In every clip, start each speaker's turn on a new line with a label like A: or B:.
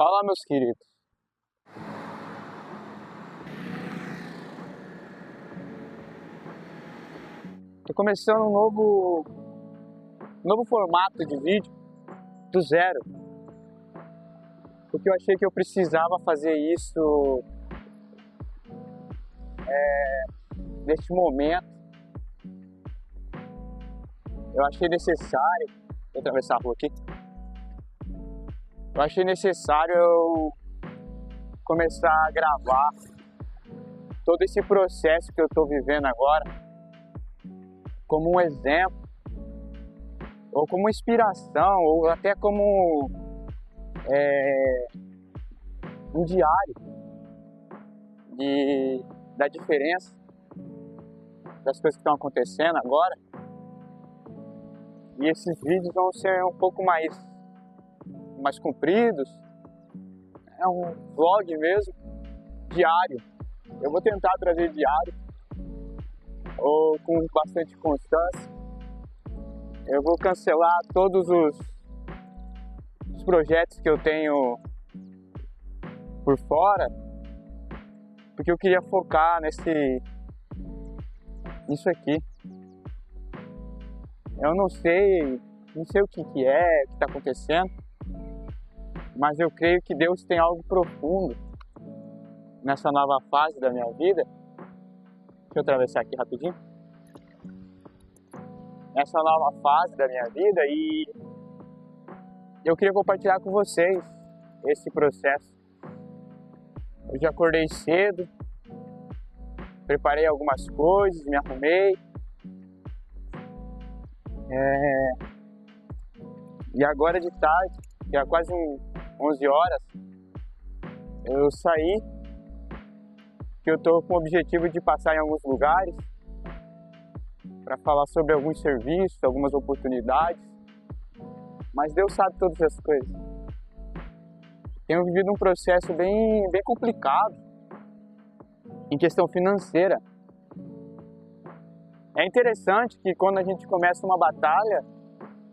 A: Fala, meus queridos. Tô começando um novo formato de vídeo do zero, porque eu achei que eu precisava fazer isso neste momento. Eu achei necessário. Vou atravessar a rua aqui. Eu achei necessário eu começar a gravar todo esse processo que eu estou vivendo agora como um exemplo, ou como inspiração, ou até como um diário da diferença das coisas que estão acontecendo agora. E esses vídeos vão ser um pouco mais compridos. É um vlog mesmo, diário. Eu vou tentar trazer diário, ou com bastante constância. Eu vou cancelar todos os projetos que eu tenho por fora, porque eu queria focar nisso aqui. Eu não sei o que está acontecendo, mas eu creio que Deus tem algo profundo nessa nova fase da minha vida. Deixa eu atravessar aqui rapidinho. Nessa nova fase da minha vida, e eu queria compartilhar com vocês esse processo. Eu já acordei cedo, preparei algumas coisas, me arrumei. E agora de tarde, já quase 11 horas, eu saí, que eu estou com o objetivo de passar em alguns lugares para falar sobre alguns serviços, algumas oportunidades, mas Deus sabe todas as coisas. Tenho vivido um processo bem complicado em questão financeira. É interessante que quando a gente começa uma batalha,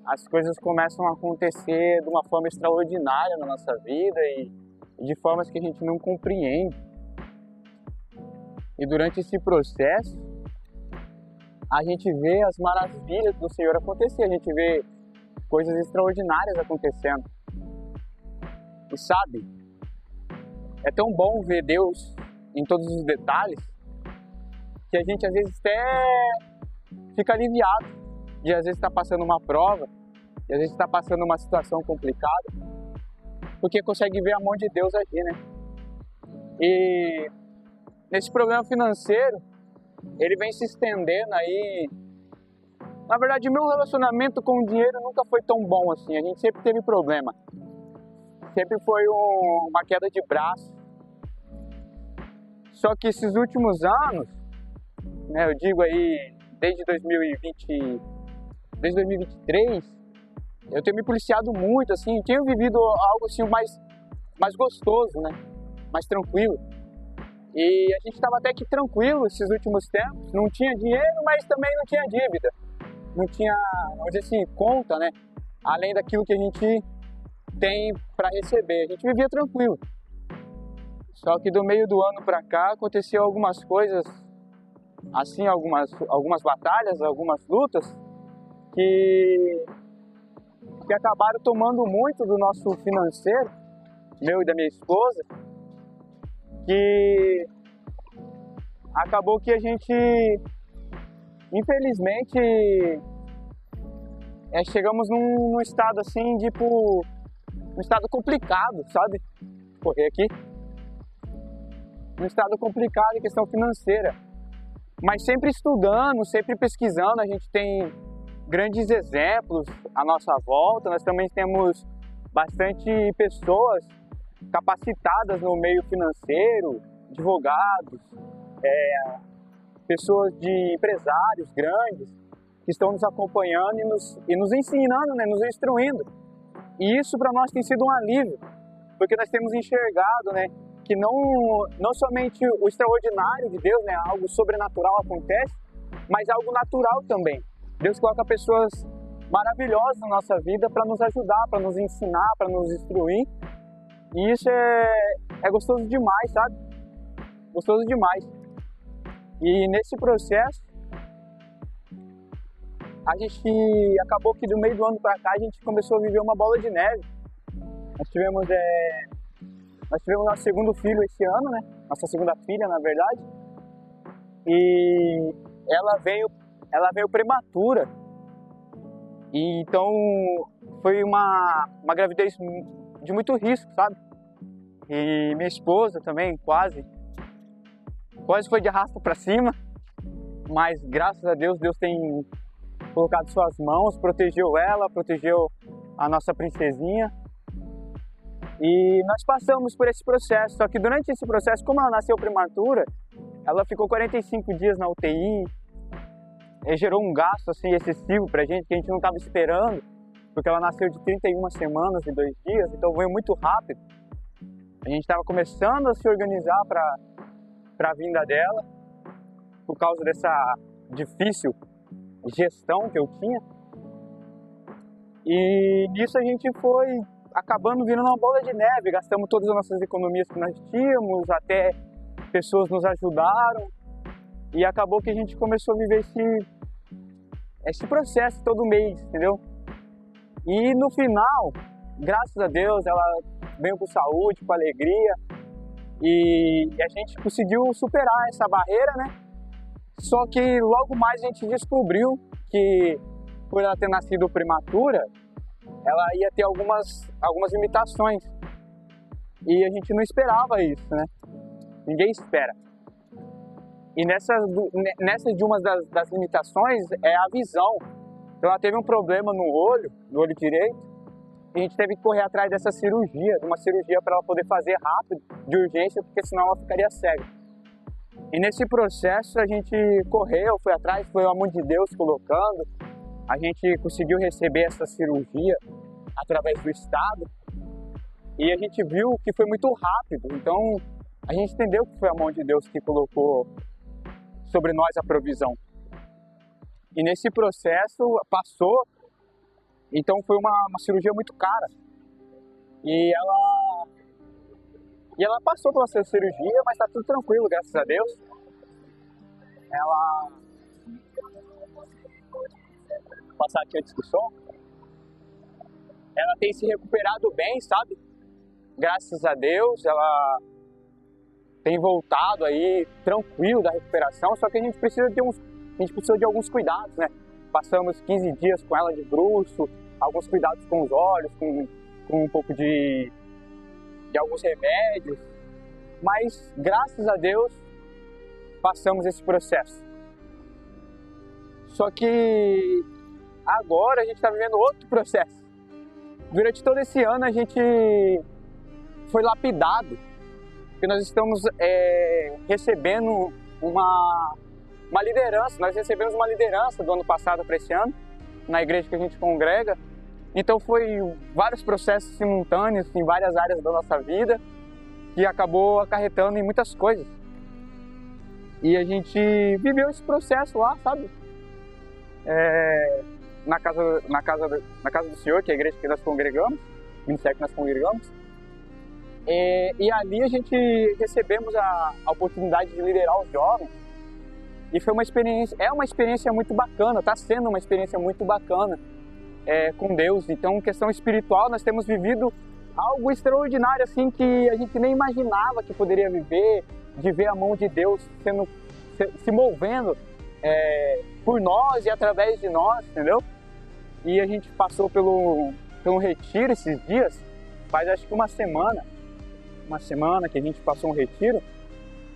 A: as coisas começam a acontecer de uma forma extraordinária na nossa vida e de formas que a gente não compreende. E durante esse processo, a gente vê as maravilhas do Senhor acontecer, a gente vê coisas extraordinárias acontecendo. E sabe, é tão bom ver Deus em todos os detalhes, que a gente às vezes até fica aliviado de às vezes estar passando uma prova, e às vezes está passando uma situação complicada, porque consegue ver a mão de Deus agir, né? E nesse problema financeiro, ele vem se estendendo aí. Na verdade, meu relacionamento com o dinheiro nunca foi tão bom assim. A gente sempre teve problema. Sempre foi uma queda de braço. Só que esses últimos anos, né, eu digo aí desde 2023, eu tenho me policiado muito, assim, tenho vivido algo assim mais gostoso, né, mais tranquilo. E a gente estava até que tranquilo esses últimos tempos, não tinha dinheiro, mas também não tinha dívida. Não tinha, vamos dizer assim, conta, né? Além daquilo que a gente tem para receber. A gente vivia tranquilo. Só que do meio do ano para cá aconteceu algumas coisas, assim, algumas batalhas, algumas lutas, que acabaram tomando muito do nosso financeiro, meu e da minha esposa, que acabou que a gente, infelizmente, chegamos num estado assim, tipo, um estado complicado, sabe? Vou correr aqui. Um estado complicado em questão financeira. Mas sempre estudando, sempre pesquisando, a gente tem grandes exemplos à nossa volta. Nós também temos bastante pessoas capacitadas no meio financeiro, advogados, pessoas de empresários grandes que estão nos acompanhando e nos ensinando, né, nos instruindo. E isso para nós tem sido um alívio, porque nós temos enxergado, né, que não somente o extraordinário de Deus, né, algo sobrenatural acontece, mas algo natural também. Deus coloca pessoas maravilhosas na nossa vida para nos ajudar, para nos ensinar, para nos instruir. E isso é gostoso demais, sabe? Gostoso demais. E nesse processo, a gente acabou que do meio do ano pra cá a gente começou a viver uma bola de neve. Nós tivemos nosso segundo filho esse ano, né? Nossa segunda filha, na verdade. E ela veio prematura. E então foi uma gravidez de muito risco, sabe? E minha esposa também quase foi de arrasta pra cima. Mas graças a Deus, Deus tem colocado suas mãos, protegeu ela, protegeu a nossa princesinha. E nós passamos por esse processo, só que durante esse processo, como ela nasceu prematura, ela ficou 45 dias na UTI, e gerou um gasto assim, excessivo pra gente, que a gente não estava esperando, porque ela nasceu de 31 semanas e 2 dias, então veio muito rápido. A gente estava começando a se organizar para a vinda dela, por causa dessa difícil gestão que eu tinha. E nisso a gente foi acabando virando uma bola de neve, gastamos todas as nossas economias que nós tínhamos, até pessoas nos ajudaram, e acabou que a gente começou a viver esse processo todo mês, entendeu? E no final, graças a Deus, ela veio com saúde, com alegria, e a gente conseguiu superar essa barreira, né? Só que logo mais a gente descobriu que, por ela ter nascido prematura, ela ia ter algumas limitações. E a gente não esperava isso, né? Ninguém espera. E nessa de uma das limitações é a visão. Então ela teve um problema no olho direito, e a gente teve que correr atrás de uma cirurgia para ela poder fazer rápido, de urgência, porque senão ela ficaria cega. E nesse processo a gente correu, foi atrás, foi a mão de Deus colocando. A gente conseguiu receber essa cirurgia através do Estado e a gente viu que foi muito rápido. Então a gente entendeu que foi a mão de Deus que colocou sobre nós a provisão. E nesse processo passou, então foi uma cirurgia muito cara. E ela passou pela sua cirurgia, mas está tudo tranquilo, graças a Deus. Vou passar aqui a discussão. Ela tem se recuperado bem, sabe? Graças a Deus, ela tem voltado aí tranquilo da recuperação, só que a gente precisa de alguns cuidados, né? Passamos 15 dias com ela de bruço, alguns cuidados com os olhos, com um pouco de alguns remédios, mas graças a Deus passamos esse processo. Só que agora a gente está vivendo outro processo. Durante todo esse ano a gente foi lapidado, porque nós estamos recebendo uma liderança. Nós recebemos uma liderança do ano passado para esse ano, na igreja que a gente congrega. Então foi vários processos simultâneos em várias áreas da nossa vida, que acabou acarretando em muitas coisas. E a gente viveu esse processo lá, sabe? Na casa do Senhor, que é a igreja que nós congregamos, o ministério que nós congregamos. E ali a gente recebemos a oportunidade de liderar os jovens. E foi uma experiência muito bacana, está sendo uma experiência muito bacana com Deus. Então, questão espiritual, nós temos vivido algo extraordinário, assim, que a gente nem imaginava que poderia viver, de ver a mão de Deus se movendo por nós e através de nós, entendeu? E a gente passou pelo retiro esses dias, faz acho que uma semana que a gente passou um retiro.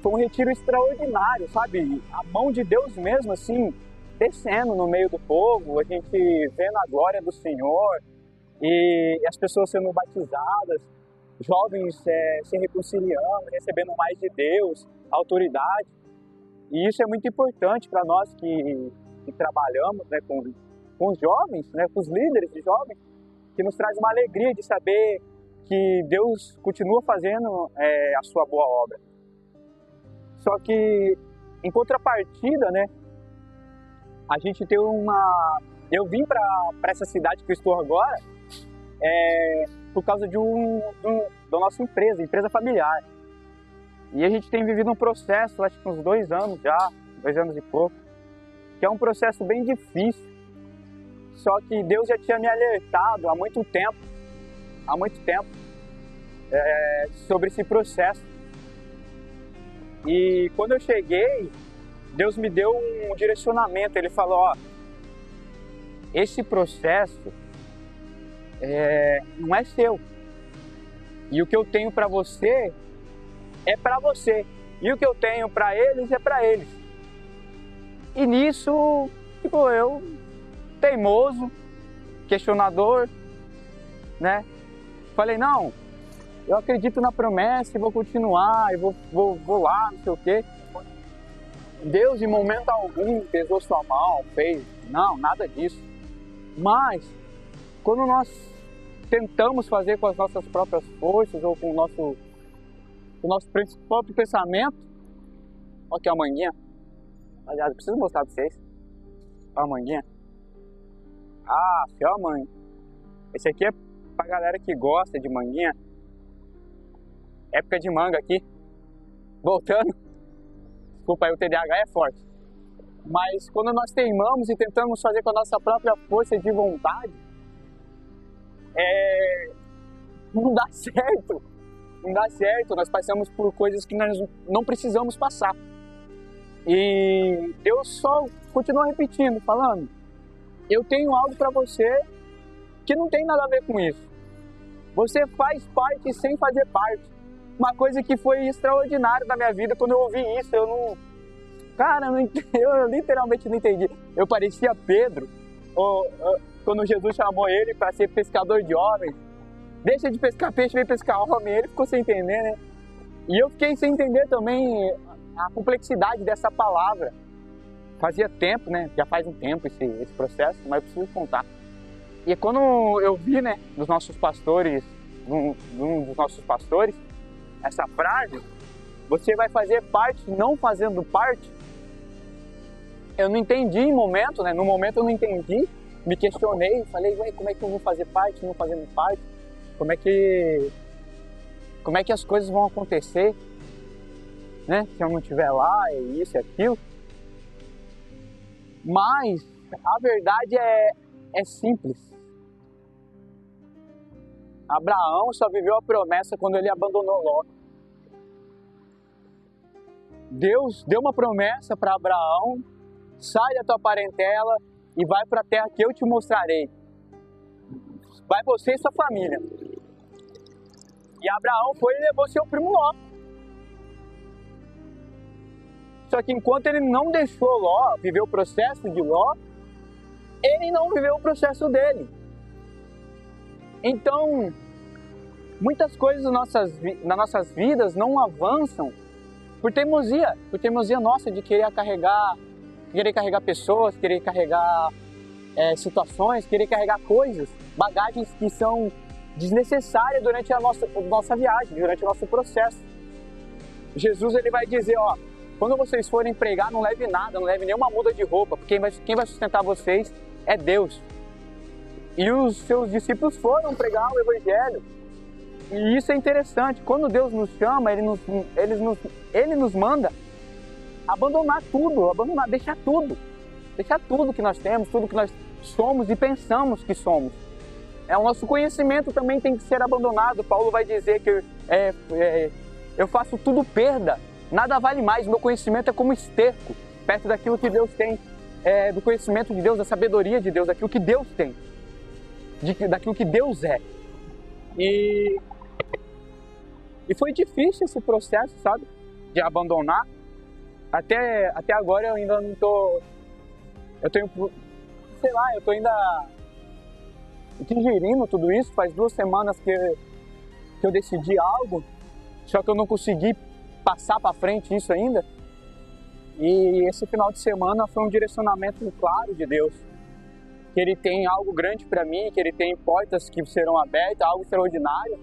A: Foi um retiro extraordinário, sabe? A mão de Deus mesmo, assim, descendo no meio do povo, a gente vendo a glória do Senhor e as pessoas sendo batizadas, jovens se reconciliando, recebendo mais de Deus, autoridade. E isso é muito importante para nós que trabalhamos, né, com os jovens, né, com os líderes de jovens, que nos traz uma alegria de saber que Deus continua fazendo a sua boa obra. Só que, em contrapartida, né, a gente tem eu vim para essa cidade que eu estou agora por causa da nossa empresa familiar. E a gente tem vivido um processo, acho que uns 2 anos já, 2 anos e pouco, que é um processo bem difícil. Só que Deus já tinha me alertado há muito tempo, sobre esse processo. E quando eu cheguei, Deus me deu um direcionamento. Ele falou, ó, esse processo não é seu. E o que eu tenho para você é para você. E o que eu tenho para eles é para eles. E nisso, eu, teimoso, questionador, né? Falei, não, eu acredito na promessa e vou continuar, e vou lá, não sei o quê. Deus, em momento algum, pesou sua mão, fez. Não, nada disso. Mas, quando nós tentamos fazer com as nossas próprias forças ou com o nosso próprio pensamento, olha aqui a manguinha. Aliás, eu preciso mostrar para vocês. Olha a manguinha. Ah, ó, mãe. Esse aqui é pra galera que gosta de manguinha. Época de manga aqui. Voltando. Desculpa aí, o TDAH é forte. Mas quando nós teimamos e tentamos fazer com a nossa própria força de vontade, não dá certo. Não dá certo. Nós passamos por coisas que nós não precisamos passar. E Deus só continua repetindo, falando, eu tenho algo para você que não tem nada a ver com isso. Você faz parte sem fazer parte. Uma coisa que foi extraordinária na minha vida, quando eu ouvi isso, eu literalmente não entendi. Eu parecia Pedro, quando Jesus chamou ele para ser pescador de homens. Deixa de pescar peixe, vem pescar homem. Ele ficou sem entender, né? E eu fiquei sem entender também a complexidade dessa palavra. Fazia tempo, né? Já faz um tempo esse processo, mas eu preciso contar. E quando eu vi, né, dos nossos pastores, um dos nossos pastores, essa frase, você vai fazer parte não fazendo parte, eu não entendi em momento, né? No momento eu não entendi, me questionei, falei, ué, como é que eu vou fazer parte, não fazendo parte? Como é que as coisas vão acontecer, né? Se eu não estiver lá, é isso e aquilo. Mas a verdade é simples. Abraão só viveu a promessa quando ele abandonou Ló. Deus deu uma promessa para Abraão, sai da tua parentela e vai para a terra que eu te mostrarei. Vai você e sua família. E Abraão foi e levou seu primo Ló. Só que enquanto ele não deixou Ló viver o processo de Ló, ele não viveu o processo dele. Então, muitas coisas nas nossas vidas não avançam por teimosia nossa de querer carregar pessoas, querer carregar situações, querer carregar coisas, bagagens que são desnecessárias durante a nossa viagem, durante o nosso processo. Jesus ele vai dizer, ó, quando vocês forem pregar, não leve nada, não leve nenhuma muda de roupa, porque quem vai sustentar vocês é Deus. E os seus discípulos foram pregar o Evangelho. E isso é interessante. Quando Deus nos chama, Ele nos manda abandonar tudo, deixar tudo que nós temos, tudo que nós somos e pensamos que somos. O nosso conhecimento também tem que ser abandonado. Paulo vai dizer que eu faço tudo perda, nada vale mais, meu conhecimento é como esterco, perto daquilo que Deus tem, do conhecimento de Deus, da sabedoria de Deus, daquilo que Deus tem, daquilo que Deus é. E foi difícil esse processo, sabe, de abandonar. Até agora eu ainda não tô, eu tô ainda digerindo tudo isso. Faz 2 semanas que eu decidi algo, só que eu não consegui passar para frente isso ainda. E esse final de semana foi um direcionamento claro de Deus, que Ele tem algo grande para mim, que Ele tem portas que serão abertas, algo extraordinário.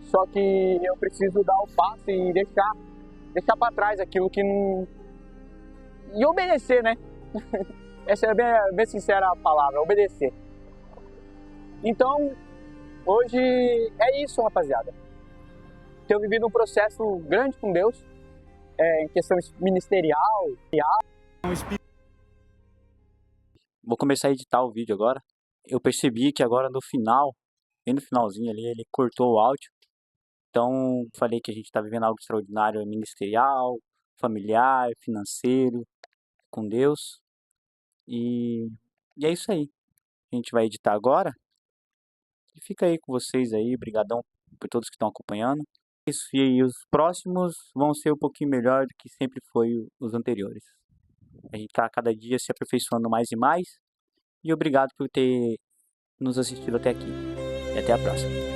A: Só que eu preciso dar o passo e deixar para trás aquilo que não... E obedecer, né? Essa é bem sincera a palavra, obedecer. Então, hoje é isso, rapaziada. Tenho vivido um processo grande com Deus, em questão ministerial. Vou começar a editar o vídeo agora. Eu percebi que agora no final, bem no finalzinho ali, ele cortou o áudio. Então, falei que a gente está vivendo algo extraordinário ministerial, familiar, financeiro, com Deus. E é isso aí. A gente vai editar agora. E fica aí com vocês aí. Brigadão por todos que estão acompanhando. Isso, e os próximos vão ser um pouquinho melhor do que sempre foi os anteriores. A gente está cada dia se aperfeiçoando mais e mais. E obrigado por ter nos assistido até aqui. E até a próxima.